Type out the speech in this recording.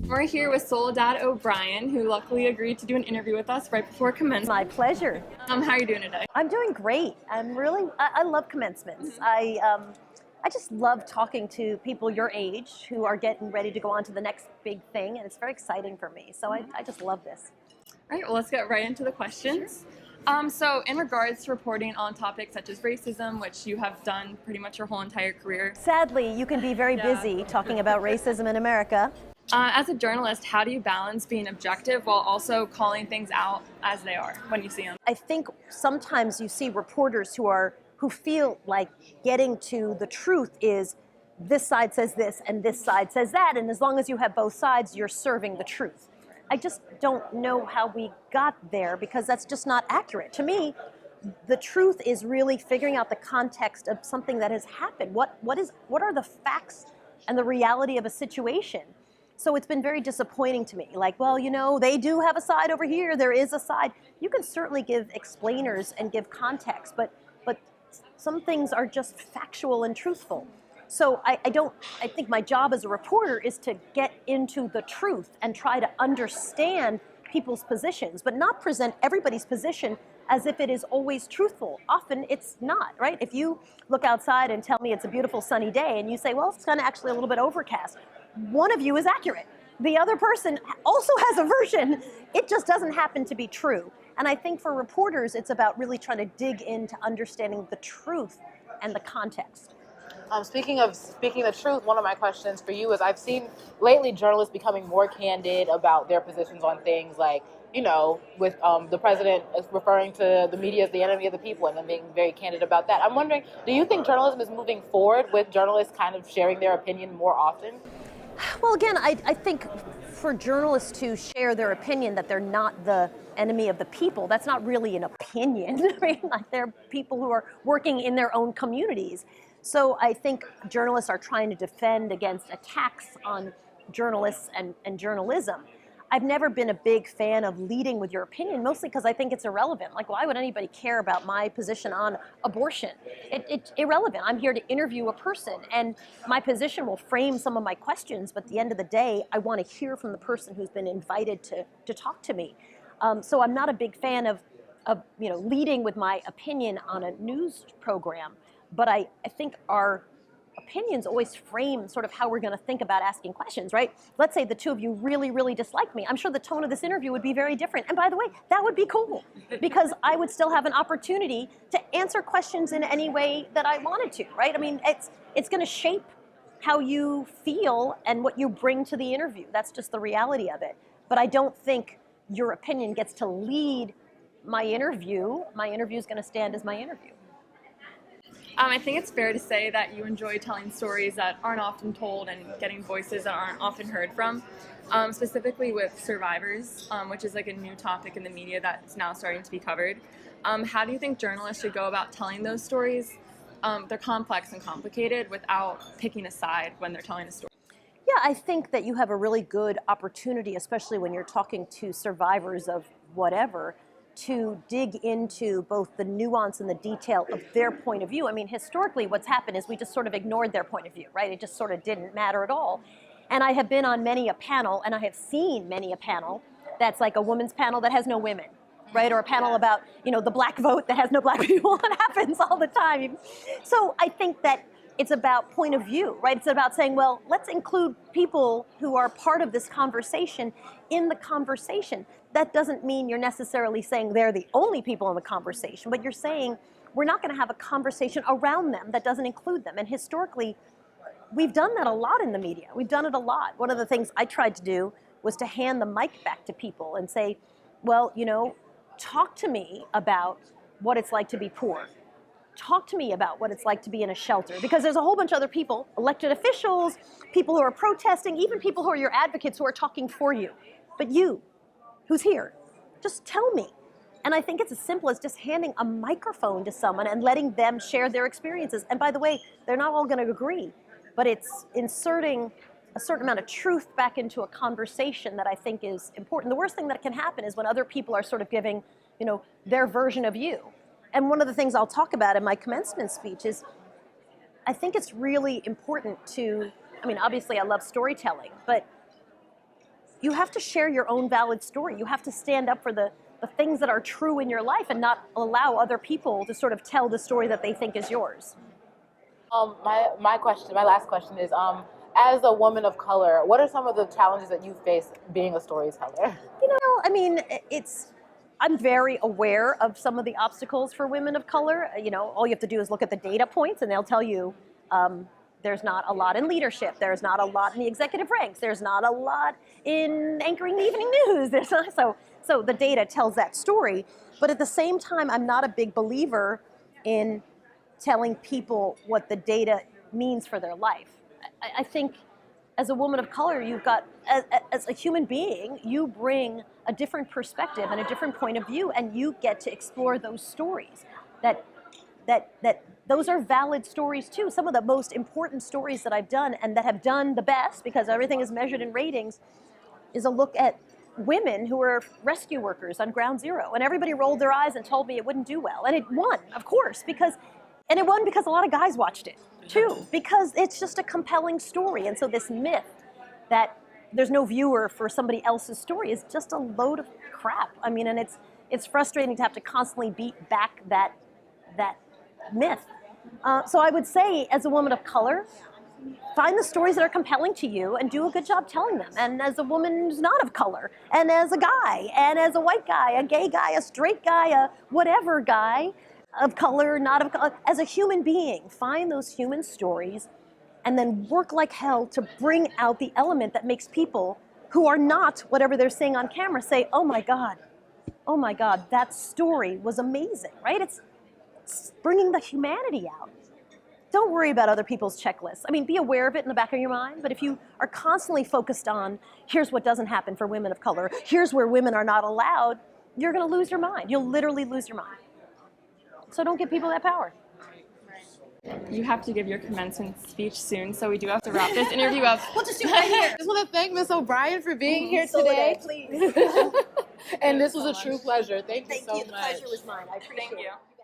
We're here with Soledad O'Brien, who luckily agreed to do an interview with us right before commencement. My pleasure. How are you doing today? I'm doing great. I love commencements. I just love talking to people your age who are getting ready to go on to the next big thing, and it's very exciting for me. So I just love this. All right, well, let's get right into the questions. So in regards to reporting on topics such as racism, which you have done pretty much your whole entire career. Sadly, you can be very busy talking about racism in America. As a journalist, how do you balance being objective while also calling things out as they are when you see them? I think sometimes you see reporters who feel like getting to the truth is this side says this and this side says that, and as long as you have both sides, you're serving the truth. I just don't know how we got there because that's just not accurate. To me, the truth is really figuring out the context of something that has happened. What are the facts and the reality of a situation? So it's been very disappointing to me. Like, well, you know, they do have a side over here. There is a side. You can certainly give explainers and give context, but some things are just factual and truthful. So I think my job as a reporter is to get into the truth and try to understand people's positions, but not present everybody's position as if it is always truthful. Often it's not, right? If you look outside and tell me it's a beautiful sunny day and you say, well, it's kind of actually a little bit overcast, one of you is accurate. The other person also has a version. It just doesn't happen to be true. And I think for reporters, it's about really trying to dig into understanding the truth and the context. Speaking of speaking the truth, one of my questions for you is I've seen lately journalists becoming more candid about their positions on things like, you know, with the president referring to the media as the enemy of the people and then being very candid about that. I'm wondering, do you think journalism is moving forward with journalists kind of sharing their opinion more often? Well, again, I think for journalists to share their opinion that they're not the enemy of the people, that's not really an opinion. I mean, like, they're people who are working in their own communities. So I think journalists are trying to defend against attacks on journalists and journalism. I've never been a big fan of leading with your opinion, mostly because I think it's irrelevant. Like, why would anybody care about my position on abortion? It's irrelevant. I'm here to interview a person, and my position will frame some of my questions, but at the end of the day, I want to hear from the person who's been invited to talk to me. So I'm not a big fan of leading with my opinion on a news program, but I think our opinions always frame sort of how we're going to think about asking questions, right? Let's say the two of you really, really dislike me. I'm sure the tone of this interview would be very different. And by the way, that would be cool because I would still have an opportunity to answer questions in any way that I wanted to, right? I mean, it's going to shape how you feel and what you bring to the interview. That's just the reality of it. But I don't think your opinion gets to lead my interview. My interview is going to stand as my interview. I think it's fair to say that you enjoy telling stories that aren't often told and getting voices that aren't often heard from, specifically with survivors, which is like a new topic in the media that's now starting to be covered. How do you think journalists should go about telling those stories? They're complex and complicated without picking a side when they're telling a story. Yeah, I think that you have a really good opportunity, especially when you're talking to survivors of whatever, to dig into both the nuance and the detail of their point of view. I mean, historically, what's happened is we just sort of ignored their point of view, right? It just sort of didn't matter at all. And I have been on many a panel, and I have seen many a panel that's like a women's panel that has no women, right? Or a panel about, the black vote that has no black people. It happens all the time. So I think that it's about point of view, right? It's about saying, well, let's include people who are part of this conversation in the conversation. That doesn't mean you're necessarily saying they're the only people in the conversation, but you're saying we're not going to have a conversation around them that doesn't include them. And historically, we've done that a lot in the media. We've done it a lot. One of the things I tried to do was to hand the mic back to people and say, well, talk to me about what it's like to be poor. Talk to me about what it's like to be in a shelter, because there's a whole bunch of other people, elected officials, people who are protesting, even people who are your advocates who are talking for you. But you, who's here, just tell me. And I think it's as simple as just handing a microphone to someone and letting them share their experiences. And by the way, they're not all going to agree, but it's inserting a certain amount of truth back into a conversation that I think is important. The worst thing that can happen is when other people are sort of giving, their version of you. And one of the things I'll talk about in my commencement speech is I think it's really important to, obviously I love storytelling, but you have to share your own valid story. You have to stand up for the things that are true in your life and not allow other people to sort of tell the story that they think is yours. My last question is, as a woman of color, what are some of the challenges that you face being a storyteller? You know, I mean, I'm very aware of some of the obstacles for women of color. You know, all you have to do is look at the data points and they'll tell you there's not a lot in leadership. There's not a lot in the executive ranks. There's not a lot in anchoring the evening news. There's not, so the data tells that story. But at the same time, I'm not a big believer in telling people what the data means for their life. I think as a woman of color, you've got, as a human being, you bring a different perspective and a different point of view, and you get to explore those stories. That those are valid stories too. Some of the most important stories that I've done and that have done the best, because everything is measured in ratings, is a look at women who were rescue workers on Ground Zero. And everybody rolled their eyes and told me it wouldn't do well. And it won, of course, and it won because a lot of guys watched it too, because it's just a compelling story. And so this myth that there's no viewer for somebody else's story is just a load of crap. I mean, and it's frustrating to have to constantly beat back that myth. So I would say, as a woman of color, find the stories that are compelling to you and do a good job telling them. And as a woman who's not of color, and as a guy, and as a white guy, a gay guy, a straight guy, a whatever guy, of color, not of color, as a human being, find those human stories and then work like hell to bring out the element that makes people who are not whatever they're saying on camera say, oh my God, that story was amazing, right? It's bringing the humanity out. Don't worry about other people's checklists. I mean, be aware of it in the back of your mind, but if you are constantly focused on, here's what doesn't happen for women of color, here's where women are not allowed, you're gonna lose your mind. You'll literally lose your mind. So don't give people that power. You have to give your commencement speech soon, so we do have to wrap this interview up. We'll just do it right here. I just want to thank Ms. O'Brien for being here Soledad, today. please. And this was a true pleasure. Thank you so much. The pleasure was mine. I appreciate it. Thank you.